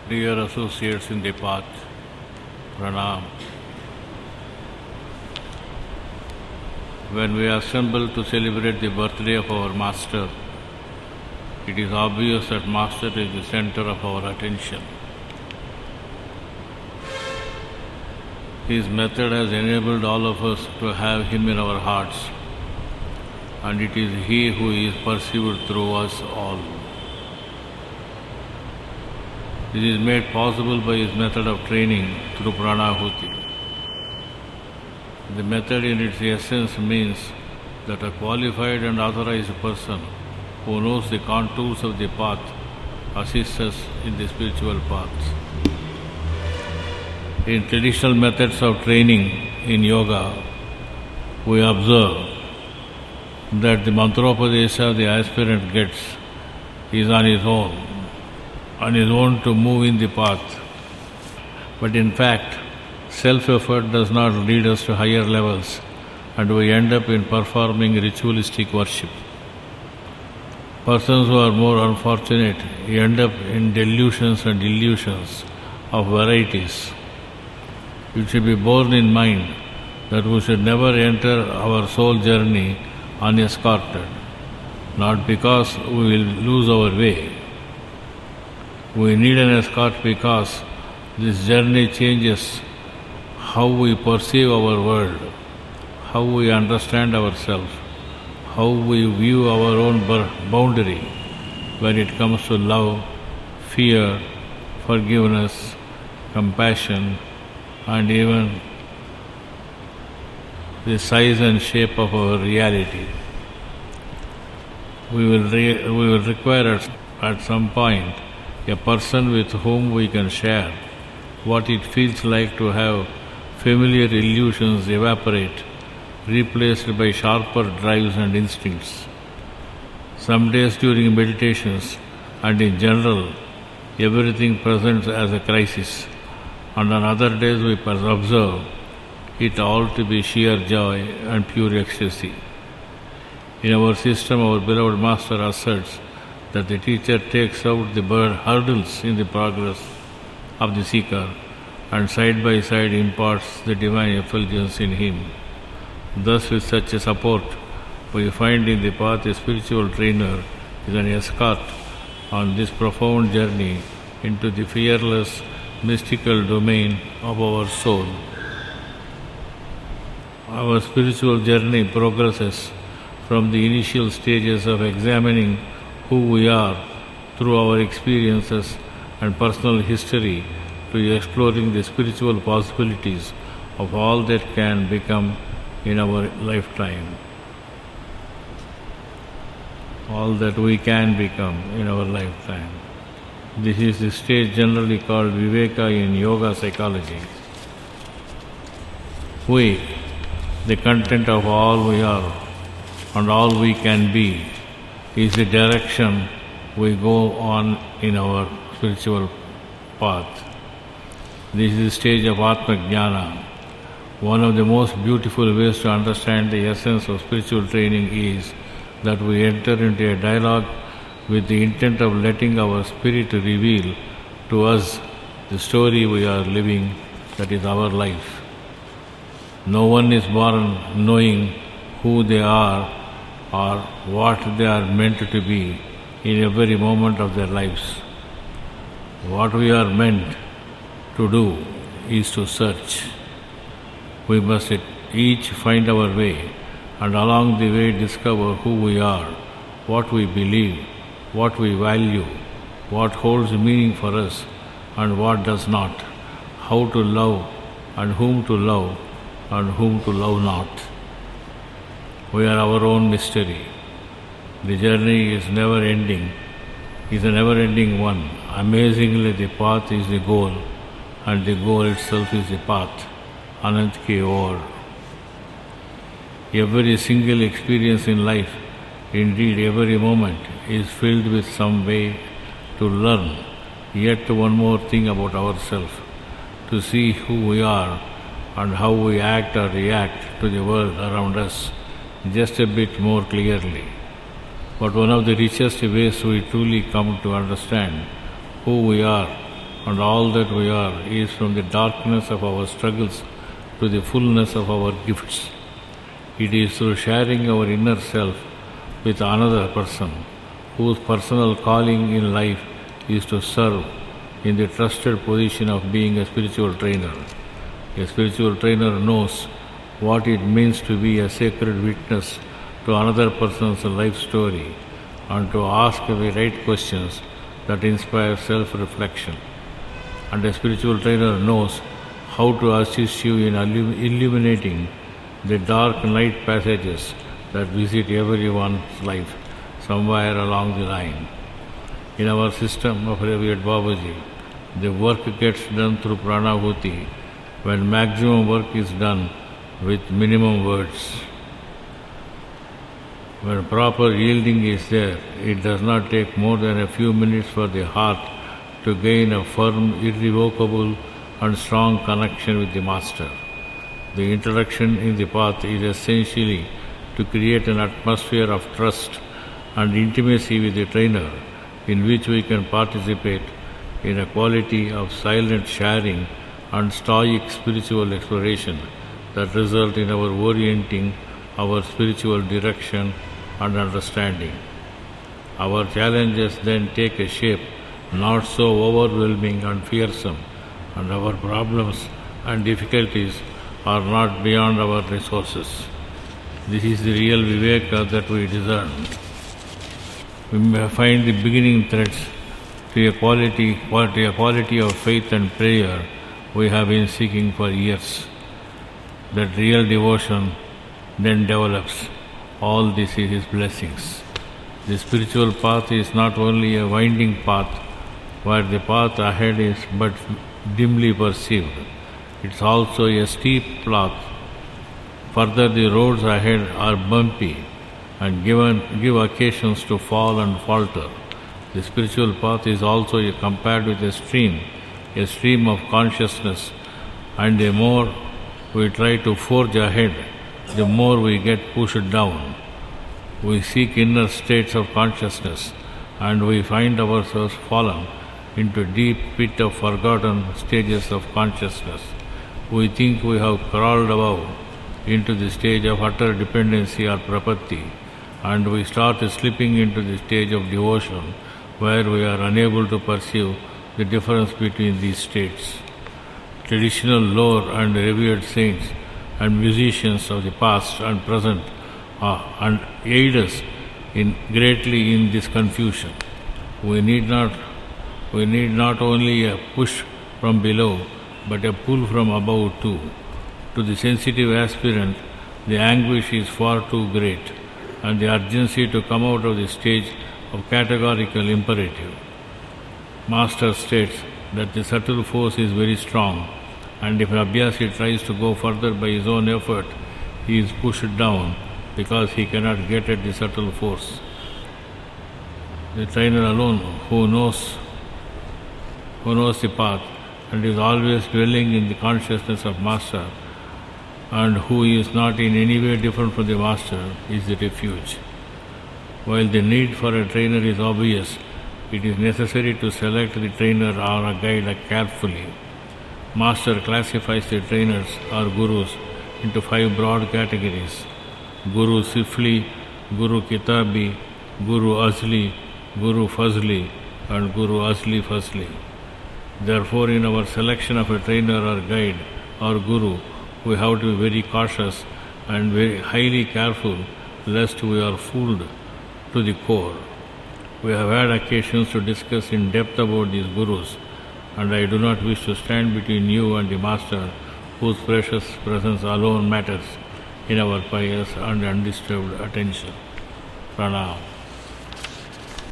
Dear associates in the path, Pranam. When we assemble to celebrate the birthday of our Master, it is obvious that Master is the center of our attention. His method has enabled all of us to have Him in our hearts, and it is He who is perceived through us all. This is made possible by His method of training through Pranahuti. The method in its essence means that a qualified and authorized person who knows the contours of the path assists us in the spiritual path. In traditional methods of training in yoga, we observe that the mantropadesha the aspirant gets is on his own to move in the path. But in fact, self-effort does not lead us to higher levels, and we end up in performing ritualistic worship. Persons who are more unfortunate end up in delusions and illusions of varieties. It should be borne in mind that we should never enter our soul journey unescorted, not because we will lose our way. We need an escort because this journey changes how we perceive our world, how we understand ourselves, how we view our own boundary when it comes to love, fear, forgiveness, compassion, and even the size and shape of our reality. We will require at some point a person with whom we can share what it feels like to have familiar illusions evaporate, replaced by sharper drives and instincts. Some days during meditations and in general, everything presents as a crisis, and on other days we observe it all to be sheer joy and pure ecstasy. In our system, our beloved Master asserts that the teacher takes out the hurdles in the progress of the seeker and side by side imparts the divine effulgence in him. Thus, with such a support, we find in the path a spiritual trainer is an escort on this profound journey into the fearless, mystical domain of our soul. Our spiritual journey progresses from the initial stages of examining who we are through our experiences and personal history to exploring the spiritual possibilities of all that can become in our lifetime. All that we can become in our lifetime. This is the stage generally called Viveka in yoga psychology. We, the content of all we are and all we can be, is the direction we go on in our spiritual path. This is the stage of Atma Jnana. One of the most beautiful ways to understand the essence of spiritual training is that we enter into a dialogue with the intent of letting our spirit reveal to us the story we are living, that is our life. No one is born knowing who they are or what they are meant to be in every moment of their lives. What we are meant to do is to search. We must each find our way and along the way discover who we are, what we believe, what we value, what holds meaning for us and what does not, how to love and whom to love not. We are our own mystery. The journey is a never-ending one. Amazingly, the path is the goal, and the goal itself is the path. Anant ki or. Every single experience in life, indeed every moment, is filled with some way to learn yet one more thing about ourselves, to see who we are and how we act or react to the world around us just a bit more clearly. But one of the richest ways we truly come to understand who we are and all that we are is from the darkness of our struggles to the fullness of our gifts. It is through sharing our inner self with another person whose personal calling in life is to serve in the trusted position of being a spiritual trainer. A spiritual trainer knows what it means to be a sacred witness to another person's life story and to ask the right questions that inspire self-reflection. And a spiritual trainer knows how to assist you in illuminating the dark night passages that visit everyone's life somewhere along the line. In our system of revered Babuji, the work gets done through Pranahuti when maximum work is done with minimum words. When proper yielding is there, it does not take more than a few minutes for the heart to gain a firm, irrevocable and strong connection with the Master. The introduction in the path is essentially to create an atmosphere of trust and intimacy with the trainer in which we can participate in a quality of silent sharing and stoic spiritual exploration that result in our orienting our spiritual direction and understanding. Our challenges then take a shape not so overwhelming and fearsome, and our problems and difficulties are not beyond our resources. This is the real Viveka that we discern. We may find the beginning threads to a quality of faith and prayer we have been seeking for years. That real devotion then develops. All this is His blessings. The spiritual path is not only a winding path where the path ahead is but dimly perceived. It's also a steep path. Further, the roads ahead are bumpy and give occasions to fall and falter. The spiritual path is also compared with a stream of consciousness, and the more we try to forge ahead, the more we get pushed down. We seek inner states of consciousness, and we find ourselves fallen into deep pit of forgotten stages of consciousness. We think we have crawled above into the stage of utter dependency or prapatti, and we start slipping into the stage of devotion where we are unable to perceive the difference between these states. Traditional lore and revered saints and musicians of the past and present and aid us greatly in this confusion. We need not only a push from below, but a pull from above too. To the sensitive aspirant, the anguish is far too great, and the urgency to come out of the stage of categorical imperative. Master states that the subtle force is very strong, and if an abhyasi tries to go further by his own effort, he is pushed down because he cannot get at the subtle force. The trainer alone who knows the path and is always dwelling in the consciousness of Master, and who is not in any way different from the Master, is the refuge. While the need for a trainer is obvious, it is necessary to select the trainer or a guide carefully. Master classifies the trainers or gurus into 5 broad categories: Guru Sifli, Guru Kitabi, Guru Asli, Guru Fazli, and Guru Asli Fazli. Therefore, in our selection of a trainer or guide or guru, we have to be very cautious and very highly careful lest we are fooled to the core. We have had occasions to discuss in depth about these gurus, and I do not wish to stand between you and the Master, whose precious presence alone matters in our pious and undisturbed attention. Pranam.